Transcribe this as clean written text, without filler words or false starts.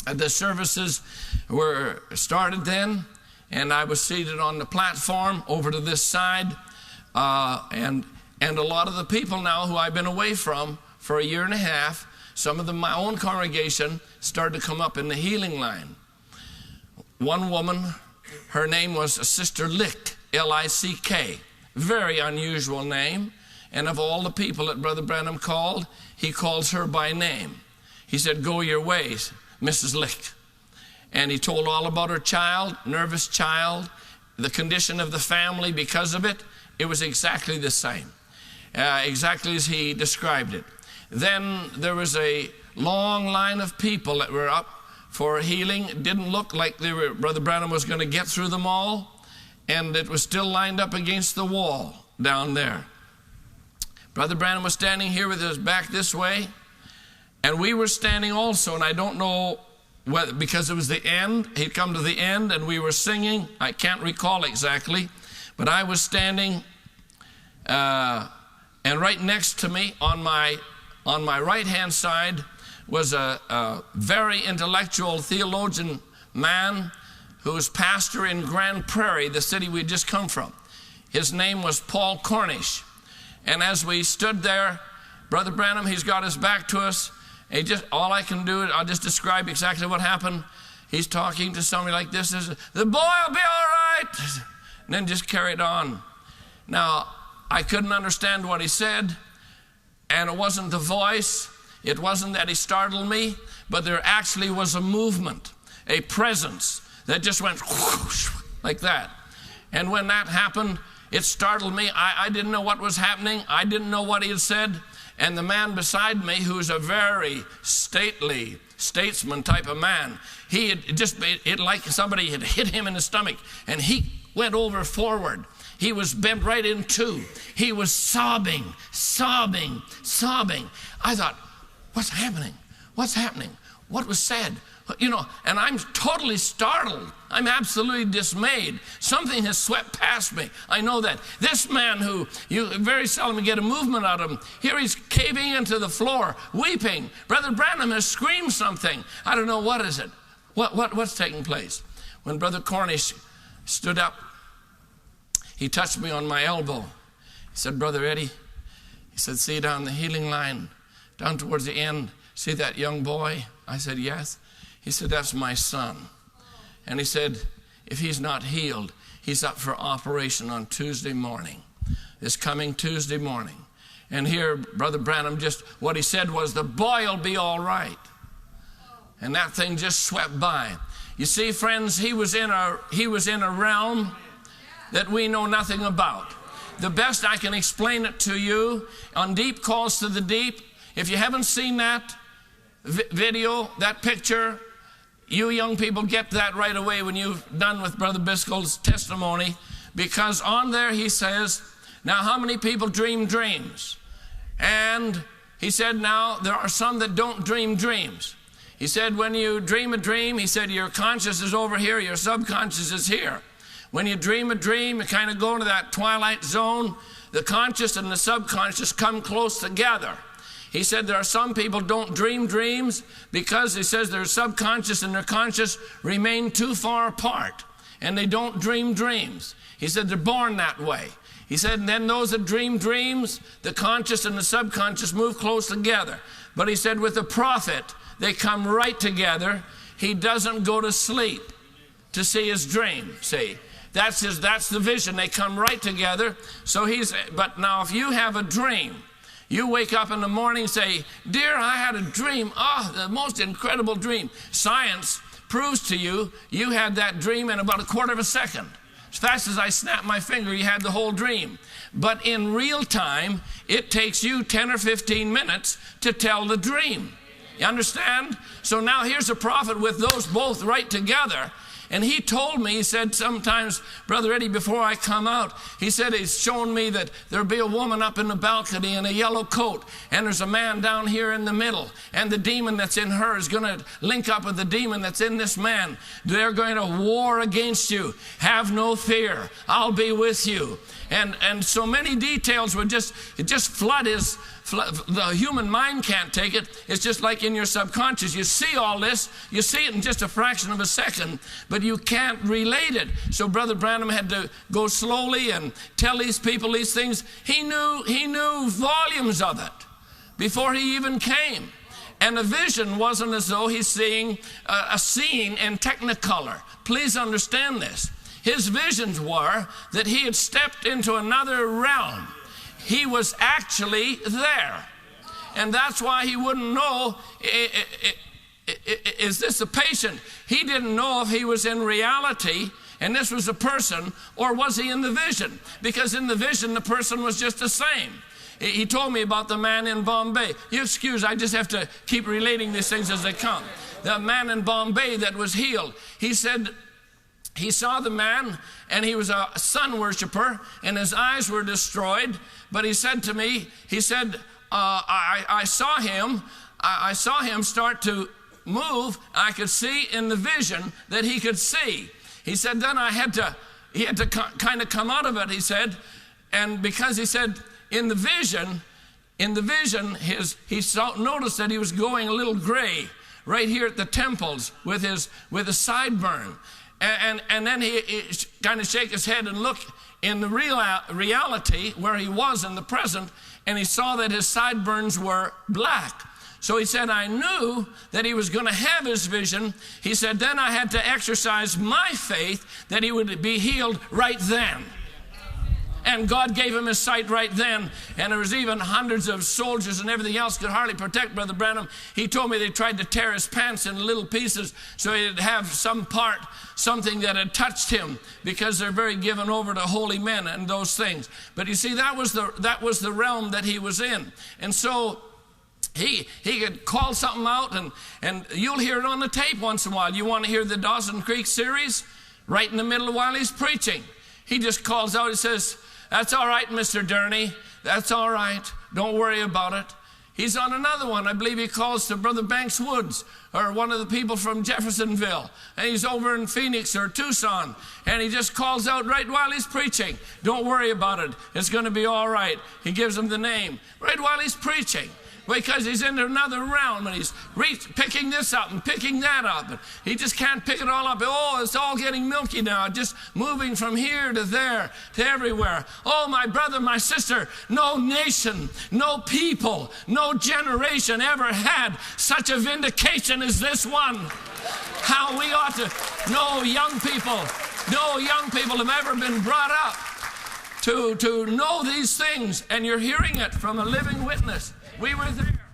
The services were started then, and I was seated on the platform over to this side, and a lot of the people now who I've been away from for a year and a half, some of them, my own congregation, started to come up in the healing line. One woman, her name was Sister Lick, L-I-C-K, very unusual name, and of all the people that Brother Branham called, he calls her by name. He said, "Go your ways, Mrs. Lick." And he told all about her child, nervous child, the condition of the family because of it. It was exactly the same, exactly as he described it. Then there was a long line of people that were up for healing. It didn't look like Brother Branham was going to get through them all, and it was still lined up against the wall down there. Brother Branham was standing here with his back this way, and we were standing also, and I don't know whether, because it was the end, he'd come to the end, and we were singing. I can't recall exactly, but I was standing, and right next to me on my right-hand side was a very intellectual theologian man who was pastor in Grand Prairie, the city we'd just come from. His name was Paul Cornish. And as we stood there, Brother Branham, he's got his back to us. All I can do, I'll just describe exactly what happened. He's talking to somebody like this, "The boy will be all right," and then just carried on. Now, I couldn't understand what he said, and it wasn't the voice. It wasn't that he startled me, but there actually was a movement, a presence that just went whoosh, like that. And when that happened, it startled me. I didn't know what was happening. I didn't know what he had said. And the man beside me, who's a very stately statesman type of man, he had just made it like somebody had hit him in the stomach, and he went over forward. He was bent right in two. He was sobbing, sobbing, sobbing. I thought, what's happening? What's happening? What was said? You know, and I'm totally startled. I'm absolutely dismayed. Something has swept past me. I know that. This man who you very seldom get a movement out of him, here he's caving into the floor, weeping. Brother Branham has screamed something. I don't know, what is it? What's taking place? When Brother Cornish stood up, he touched me on my elbow. He said, "Brother Eddie," he said, "see down the healing line, down towards the end, see that young boy?" I said, "Yes." He said, "That's my son." And he said, if he's not healed, he's up for operation on Tuesday morning, this coming Tuesday morning. And here, Brother Branham, just what he said was, "The boy will be all right." And that thing just swept by. You see, friends, he was in a realm that we know nothing about. The best I can explain it to you, on Deep Calls to the Deep, if you haven't seen that video, that picture, you young people get that right away when you've done with Brother Byskal's testimony, because on there he says, "Now how many people dream dreams?" And he said, "Now there are some that don't dream dreams." He said, "When you dream a dream," he said, "your conscious is over here, your subconscious is here. When you dream a dream, you kind of go into that twilight zone. The conscious and the subconscious come close together." He said there are some people don't dream dreams because he says their subconscious and their conscious remain too far apart, and they don't dream dreams. He said they're born that way. He said, and then those that dream dreams, the conscious and the subconscious move close together. But he said with the prophet, they come right together. He doesn't go to sleep to see his dream, see. That's the vision. They come right together. So but now if you have a dream, you wake up in the morning and say, "Dear, I had a dream. Oh, the most incredible dream." Science proves to you, you had that dream in about a quarter of a second. As fast as I snapped my finger, you had the whole dream. But in real time, it takes you 10 or 15 minutes to tell the dream. You understand? So now here's a prophet with those both right together. And he told me, he said, sometimes, Brother Eddie, before I come out, he said he's shown me that there'll be a woman up in the balcony in a yellow coat, and there's a man down here in the middle, and the demon that's in her is going to link up with the demon that's in this man. They're going to war against you. Have no fear. I'll be with you. And so many details would just flood the human mind can't take it. It's just like in your subconscious. You see all this, you see it in just a fraction of a second, but you can't relate it. So Brother Branham had to go slowly and tell these people these things. He knew volumes of it before he even came. And the vision wasn't as though he's seeing a scene in Technicolor. Please understand this. His visions were that he had stepped into another realm. He was actually there. And that's why he wouldn't know, is this a patient? He didn't know if he was in reality and this was a person, or was he in the vision? Because in the vision, the person was just the same. He told me about the man in Bombay. You excuse, I just have to keep relating these things as they come. The man in Bombay that was healed. He said he saw the man, and he was a sun worshiper, and his eyes were destroyed. But he said to me, he said, I saw him start to move. I could see in the vision that he could see. He said, then he had to kind of come out of it, he said. And because he said, in the vision, he noticed that he was going a little gray right here at the temples with a sideburn. And then he kind of shake his head and look in the reality where he was in the present, and he saw that his sideburns were black. So he said, I knew that he was going to have his vision. He said, then I had to exercise my faith that he would be healed right then. And God gave him his sight right then. And there was even hundreds of soldiers and everything else could hardly protect Brother Branham. He told me they tried to tear his pants in little pieces so he'd have something that had touched him, because they're very given over to holy men and those things. But you see, that was the realm that he was in. And so he could call something out, and you'll hear it on the tape once in a while. You want to hear the Dawson Creek series? Right in the middle of while he's preaching, he just calls out, he says, that's all right, Mr. Durney. That's all right. Don't worry about it. He's on another one. I believe he calls to Brother Banks Woods, or one of the people from Jeffersonville. And he's over in Phoenix or Tucson. And he just calls out right while he's preaching. Don't worry about it. It's going to be all right. He gives them the name right while he's preaching. Because he's in another realm, and he's picking this up and picking that up. And he just can't pick it all up. Oh, it's all getting milky now, just moving from here to there to everywhere. Oh, my brother, my sister, no nation, no people, no generation ever had such a vindication as this one. How we ought to, no young people have ever been brought up to know these things, and you're hearing it from a living witness. We were there.